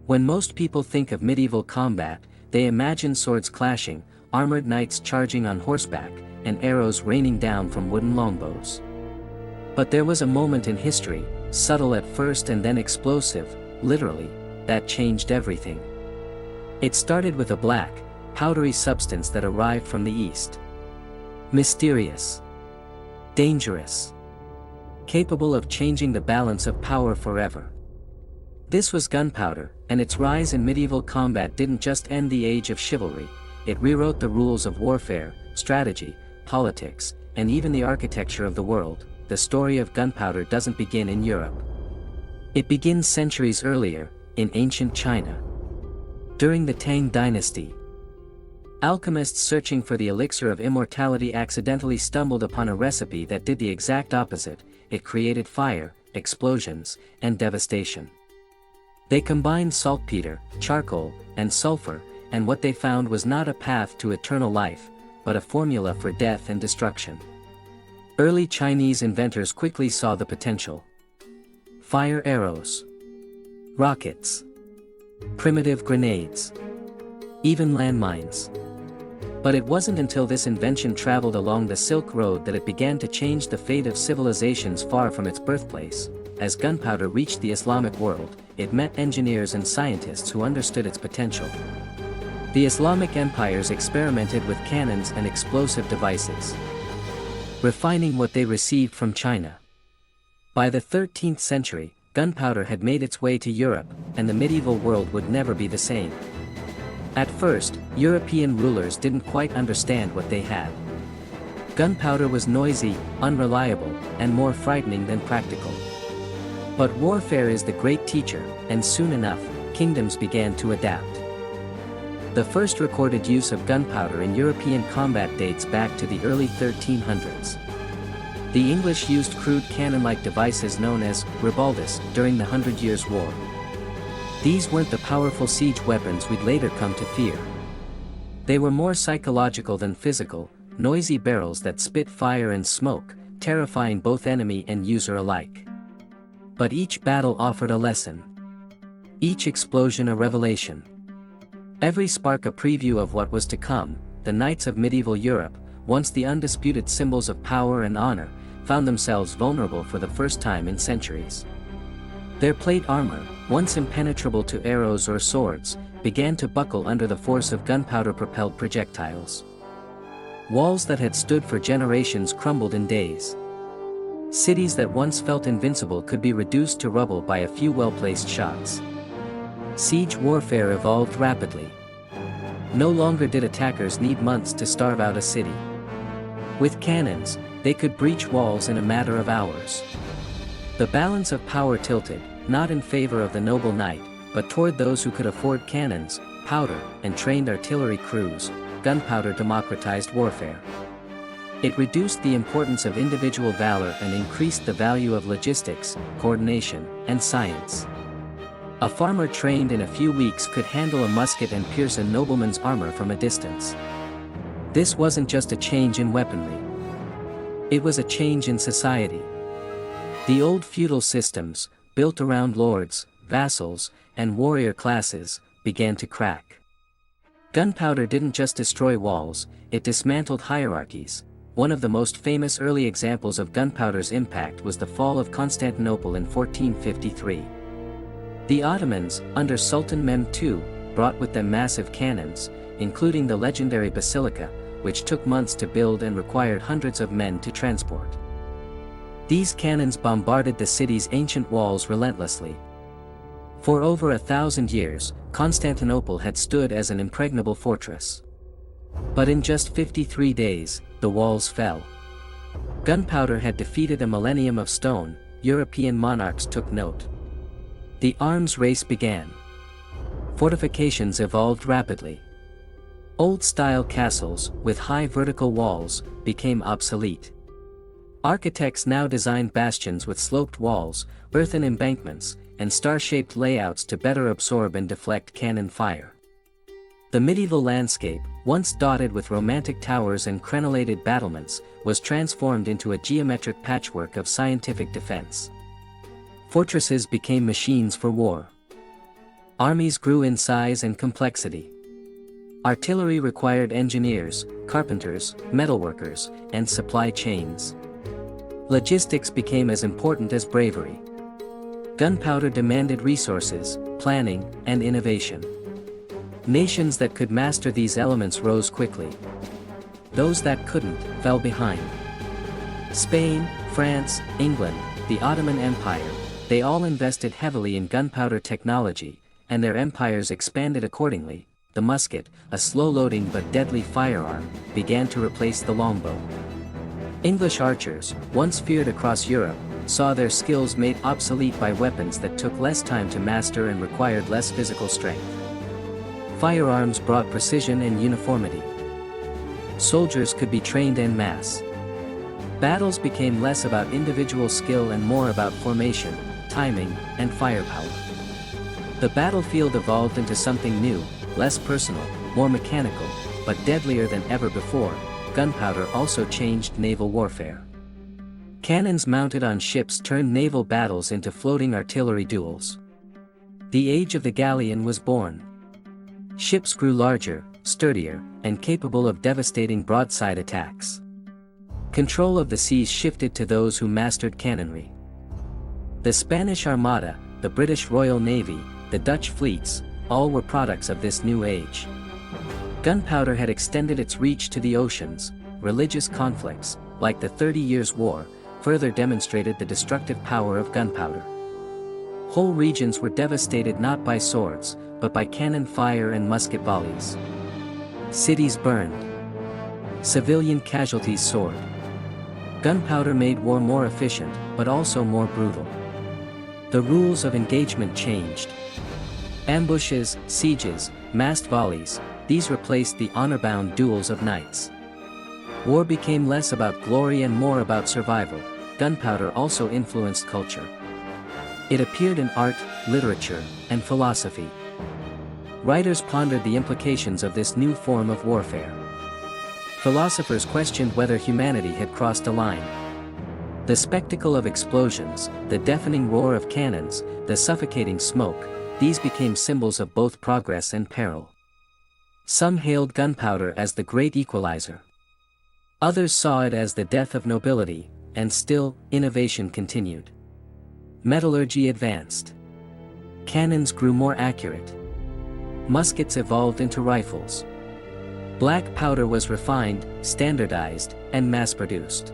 When most people think of medieval combat, they imagine swords clashing, armored knights charging on horseback, and arrows raining down from wooden longbows. But there was a moment in history, subtle at first and then explosive, literally, that changed everything. It started with a black, powdery substance that arrived from the east. Mysterious. Dangerous. Capable of changing the balance of power forever. This was gunpowder, and its rise in medieval combat didn't just end the age of chivalry, it rewrote the rules of warfare, strategy, politics, and even the architecture of the world. The story of gunpowder doesn't begin in Europe. It begins centuries earlier, in ancient China. During the Tang dynasty, alchemists searching for the elixir of immortality accidentally stumbled upon a recipe that did the exact opposite. It created fire, explosions, and devastation. They combined saltpeter, charcoal, and sulfur, and what they found was not a path to eternal life, but a formula for death and destruction. Early Chinese inventors quickly saw the potential. Fire arrows, rockets, primitive grenades, even landmines. But it wasn't until this invention traveled along the Silk Road that it began to change the fate of civilizations far from its birthplace. As gunpowder reached the Islamic world, it met engineers and scientists who understood its potential. The Islamic empires experimented with cannons and explosive devices, refining what they received from China. By the 13th century, gunpowder had made its way to Europe, and the medieval world would never be the same. At first, European rulers didn't quite understand what they had. Gunpowder was noisy, unreliable, and more frightening than practical. But warfare is the great teacher, and soon enough, kingdoms began to adapt. The first recorded use of gunpowder in European combat dates back to the early 1300s. The English used crude cannon-like devices known as rebaldus during the Hundred Years' War. These weren't the powerful siege weapons we'd later come to fear. They were more psychological than physical, noisy barrels that spit fire and smoke, terrifying both enemy and user alike. But each battle offered a lesson. Each explosion a revelation. Every spark a preview of what was to come. The knights of medieval Europe, once the undisputed symbols of power and honor, found themselves vulnerable for the first time in centuries. Their plate armor, once impenetrable to arrows or swords, began to buckle under the force of gunpowder-propelled projectiles. Walls that had stood for generations crumbled in days. Cities that once felt invincible could be reduced to rubble by a few well-placed shots. Siege warfare evolved rapidly. No longer did attackers need months to starve out a city. With cannons, they could breach walls in a matter of hours. The balance of power tilted, not in favor of the noble knight, but toward those who could afford cannons, powder, and trained artillery crews. Gunpowder democratized warfare. It reduced the importance of individual valor and increased the value of logistics, coordination, and science. A farmer trained in a few weeks could handle a musket and pierce a nobleman's armor from a distance. This wasn't just a change in weaponry. It was a change in society. The old feudal systems, built around lords, vassals, and warrior classes, began to crack. Gunpowder didn't just destroy walls, it dismantled hierarchies. One of the most famous early examples of gunpowder's impact was the fall of Constantinople in 1453. The Ottomans, under Sultan Mehmed II, brought with them massive cannons, including the legendary basilica, which took months to build and required hundreds of men to transport. These cannons bombarded the city's ancient walls relentlessly. For over 1,000 years, Constantinople had stood as an impregnable fortress. But in just 53 days, the walls fell. Gunpowder had defeated a millennium of stone. European monarchs took note. The arms race began. Fortifications evolved rapidly. Old-style castles, with high vertical walls, became obsolete. Architects now designed bastions with sloped walls, earthen embankments, and star-shaped layouts to better absorb and deflect cannon fire. The medieval landscape, once dotted with romantic towers and crenellated battlements, was transformed into a geometric patchwork of scientific defense. Fortresses became machines for war. Armies grew in size and complexity. Artillery required engineers, carpenters, metalworkers, and supply chains. Logistics became as important as bravery. Gunpowder demanded resources, planning, and innovation. Nations that could master these elements rose quickly. Those that couldn't fell behind. Spain, France, England, the Ottoman Empire, they all invested heavily in gunpowder technology, and their empires expanded accordingly. The musket, a slow-loading but deadly firearm, began to replace the longbow. English archers, once feared across Europe, saw their skills made obsolete by weapons that took less time to master and required less physical strength. Firearms brought precision and uniformity. Soldiers could be trained en masse. Battles became less about individual skill and more about formation, timing, and firepower. The battlefield evolved into something new, less personal, more mechanical, but deadlier than ever before. Gunpowder also changed naval warfare. Cannons mounted on ships turned naval battles into floating artillery duels. The age of the galleon was born. Ships grew larger, sturdier, and capable of devastating broadside attacks. Control of the seas shifted to those who mastered cannonry. The Spanish Armada, the British Royal Navy, the Dutch fleets, all were products of this new age. Gunpowder had extended its reach to the oceans. Religious conflicts, like the 30 Years' War, further demonstrated the destructive power of gunpowder. Whole regions were devastated not by swords, but by cannon fire and musket volleys. Cities burned. Civilian casualties soared. Gunpowder made war more efficient, but also more brutal. The rules of engagement changed. Ambushes, sieges, massed volleys, these replaced the honor-bound duels of knights. War became less about glory and more about survival. Gunpowder also influenced culture. It appeared in art, literature, and philosophy. Writers pondered the implications of this new form of warfare. Philosophers questioned whether humanity had crossed a line. The spectacle of explosions, the deafening roar of cannons, the suffocating smoke, these became symbols of both progress and peril. Some hailed gunpowder as the great equalizer. Others saw it as the death of nobility, and still, innovation continued. Metallurgy advanced. Cannons grew more accurate. Muskets evolved into rifles. Black powder was refined, standardized, and mass-produced.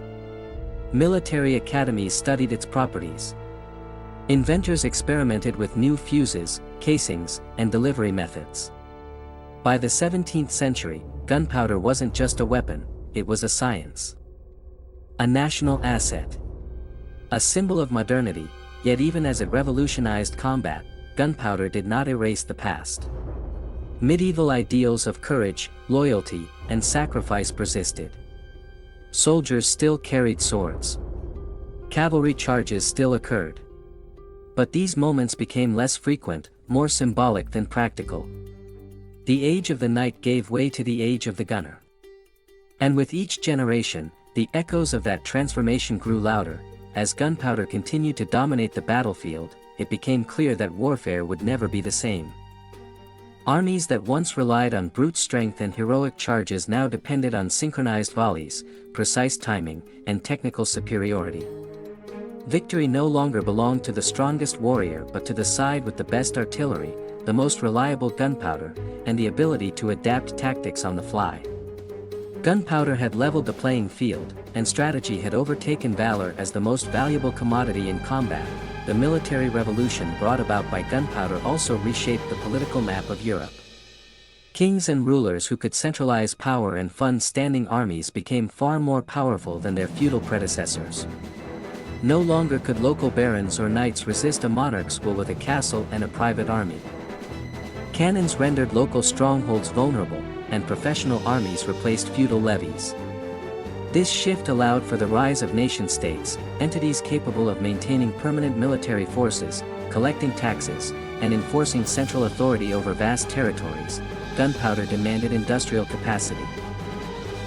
Military academies studied its properties. Inventors experimented with new fuses, casings, and delivery methods. By the 17th century, gunpowder wasn't just a weapon, it was a science. A national asset. A symbol of modernity, yet even as it revolutionized combat, gunpowder did not erase the past. Medieval ideals of courage, loyalty, and sacrifice persisted. Soldiers still carried swords. Cavalry charges still occurred. But these moments became less frequent, more symbolic than practical. The age of the knight gave way to the age of the gunner. And with each generation, the echoes of that transformation grew louder. As gunpowder continued to dominate the battlefield, it became clear that warfare would never be the same. Armies that once relied on brute strength and heroic charges now depended on synchronized volleys, precise timing, and technical superiority. Victory no longer belonged to the strongest warrior but to the side with the best artillery, the most reliable gunpowder, and the ability to adapt tactics on the fly. Gunpowder had leveled the playing field, and strategy had overtaken valor as the most valuable commodity in combat. The military revolution brought about by gunpowder also reshaped the political map of Europe. Kings and rulers who could centralize power and fund standing armies became far more powerful than their feudal predecessors. No longer could local barons or knights resist a monarch's will with a castle and a private army. Cannons rendered local strongholds vulnerable, and professional armies replaced feudal levies. This shift allowed for the rise of nation-states, entities capable of maintaining permanent military forces, collecting taxes, and enforcing central authority over vast territories. Gunpowder demanded industrial capacity.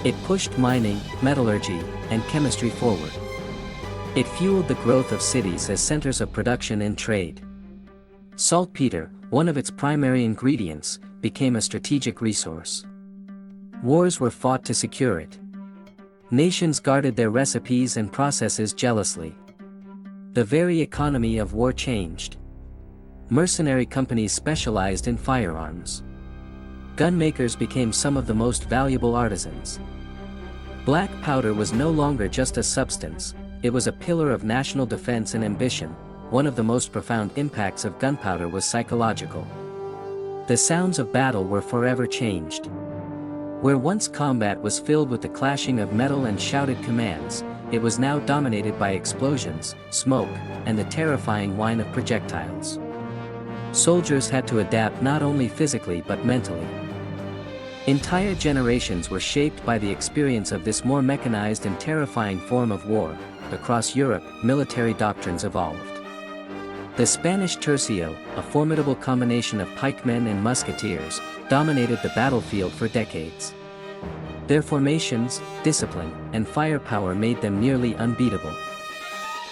It pushed mining, metallurgy, and chemistry forward. It fueled the growth of cities as centers of production and trade. Saltpeter, one of its primary ingredients, became a strategic resource. Wars were fought to secure it. Nations guarded their recipes and processes jealously. The very economy of war changed. Mercenary companies specialized in firearms. Gunmakers became some of the most valuable artisans. Black powder was no longer just a substance, it was a pillar of national defense and ambition. One of the most profound impacts of gunpowder was psychological. The sounds of battle were forever changed. Where once combat was filled with the clashing of metal and shouted commands, it was now dominated by explosions, smoke, and the terrifying whine of projectiles. Soldiers had to adapt not only physically but mentally. Entire generations were shaped by the experience of this more mechanized and terrifying form of war. Across Europe, military doctrines evolved. The Spanish tercio, a formidable combination of pikemen and musketeers, dominated the battlefield for decades. Their formations, discipline, and firepower made them nearly unbeatable.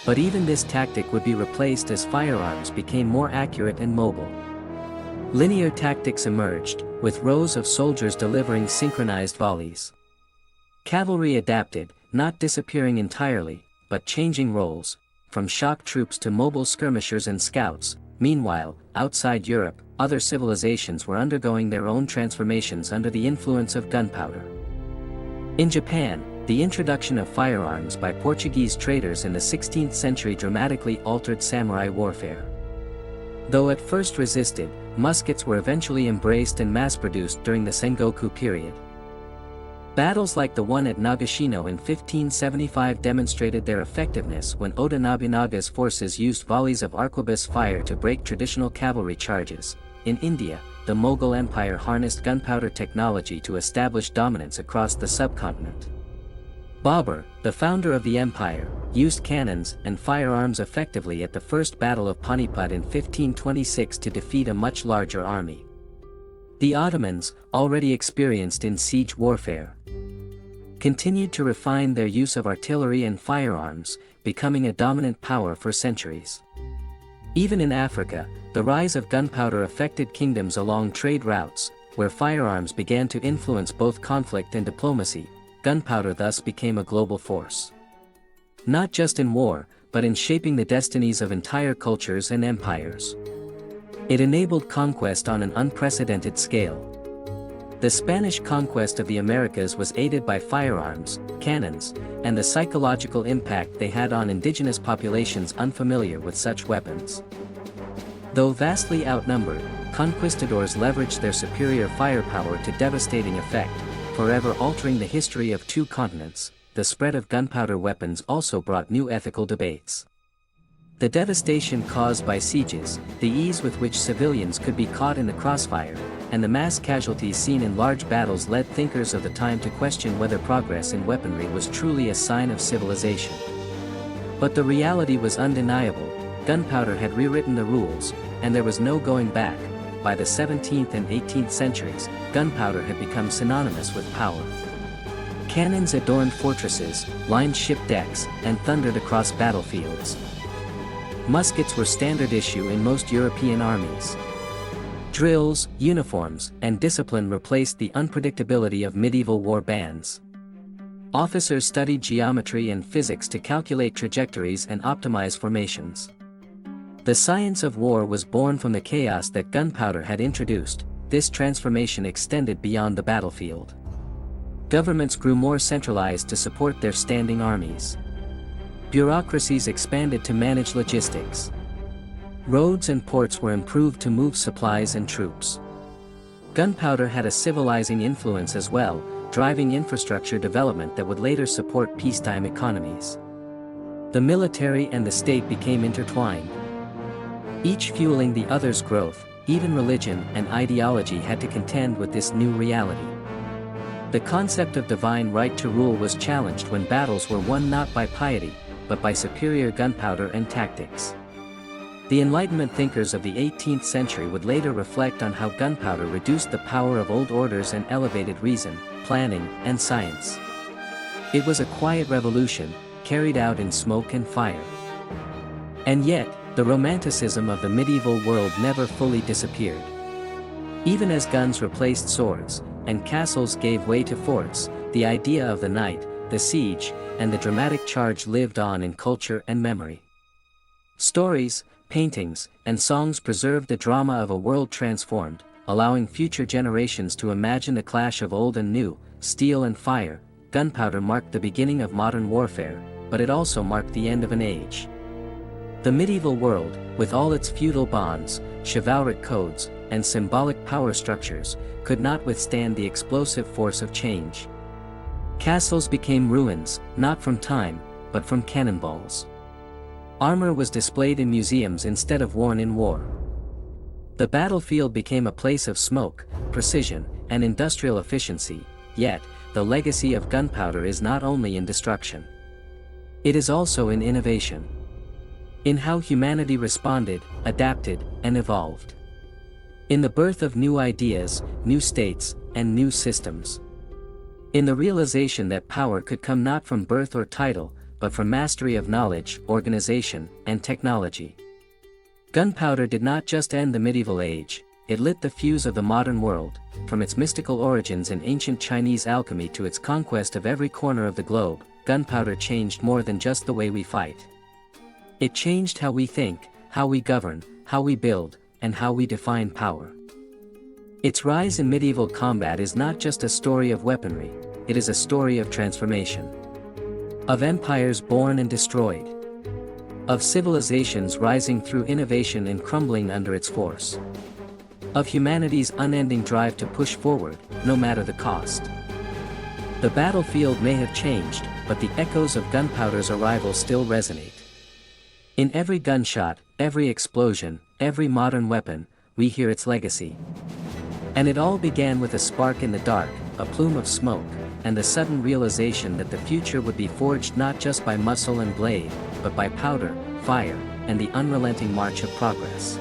But even this tactic would be replaced as firearms became more accurate and mobile. Linear tactics emerged, with rows of soldiers delivering synchronized volleys. Cavalry adapted, not disappearing entirely, but changing roles, from shock troops to mobile skirmishers and scouts. Meanwhile, outside Europe, other civilizations were undergoing their own transformations under the influence of gunpowder. In Japan, the introduction of firearms by Portuguese traders in the 16th century dramatically altered samurai warfare. Though at first resisted, muskets were eventually embraced and mass-produced during the Sengoku period. Battles like the one at Nagashino in 1575 demonstrated their effectiveness when Oda Nobunaga's forces used volleys of arquebus fire to break traditional cavalry charges. In India, the Mughal Empire harnessed gunpowder technology to establish dominance across the subcontinent. Babur, the founder of the empire, used cannons and firearms effectively at the First Battle of Panipat in 1526 to defeat a much larger army. The Ottomans, already experienced in siege warfare, continued to refine their use of artillery and firearms, becoming a dominant power for centuries. Even in Africa, the rise of gunpowder affected kingdoms along trade routes, where firearms began to influence both conflict and diplomacy. Gunpowder thus became a global force. Not just in war, but in shaping the destinies of entire cultures and empires. It enabled conquest on an unprecedented scale. The Spanish conquest of the Americas was aided by firearms, cannons, and the psychological impact they had on indigenous populations unfamiliar with such weapons. Though vastly outnumbered, conquistadors leveraged their superior firepower to devastating effect, forever altering the history of two continents. The spread of gunpowder weapons also brought new ethical debates. The devastation caused by sieges, the ease with which civilians could be caught in the crossfire, and the mass casualties seen in large battles led thinkers of the time to question whether progress in weaponry was truly a sign of civilization. But the reality was undeniable: gunpowder had rewritten the rules, and there was no going back. By the 17th and 18th centuries, gunpowder had become synonymous with power. Cannons adorned fortresses, lined ship decks, and thundered across battlefields. Muskets were standard issue in most European armies. Drills, uniforms, and discipline replaced the unpredictability of medieval war bands. Officers studied geometry and physics to calculate trajectories and optimize formations. The science of war was born from the chaos that gunpowder had introduced. This transformation extended beyond the battlefield. Governments grew more centralized to support their standing armies. Bureaucracies expanded to manage logistics. Roads and ports were improved to move supplies and troops. Gunpowder had a civilizing influence as well, driving infrastructure development that would later support peacetime economies. The military and the state became intertwined, each fueling the other's growth. Even religion and ideology had to contend with this new reality. The concept of divine right to rule was challenged when battles were won not by piety, but by superior gunpowder and tactics. The Enlightenment thinkers of the 18th century would later reflect on how gunpowder reduced the power of old orders and elevated reason, planning, and science. It was a quiet revolution, carried out in smoke and fire. And yet, The romanticism of the medieval world never fully disappeared. Even as guns replaced swords, and castles gave way to forts, the idea of the knight, the siege, and the dramatic charge lived on in culture and memory. Stories, paintings, and songs preserved the drama of a world transformed, allowing future generations to imagine the clash of old and new, steel and fire. Gunpowder marked the beginning of modern warfare, but it also marked the end of an age. The medieval world, with all its feudal bonds, chivalric codes, and symbolic power structures, could not withstand the explosive force of change. Castles became ruins, not from time, but from cannonballs. Armor was displayed in museums instead of worn in war. The battlefield became a place of smoke, precision, and industrial efficiency, yet, the legacy of gunpowder is not only in destruction. It is also in innovation. In how humanity responded, adapted, and evolved. In the birth of new ideas, new states, and new systems. In the realization that power could come not from birth or title, but from mastery of knowledge, organization, and technology. Gunpowder did not just end the medieval age, it lit the fuse of the modern world, from its mystical origins in ancient Chinese alchemy to its conquest of every corner of the globe. Gunpowder changed more than just the way we fight. It changed how we think, how we govern, how we build, and how we define power. Its rise in medieval combat is not just a story of weaponry, it is a story of transformation. Of empires born and destroyed. Of civilizations rising through innovation and crumbling under its force. Of humanity's unending drive to push forward, no matter the cost. The battlefield may have changed, but the echoes of gunpowder's arrival still resonate. In every gunshot, every explosion, every modern weapon, we hear its legacy. And it all began with a spark in the dark, a plume of smoke, and the sudden realization that the future would be forged not just by muscle and blade, but by powder, fire, and the unrelenting march of progress.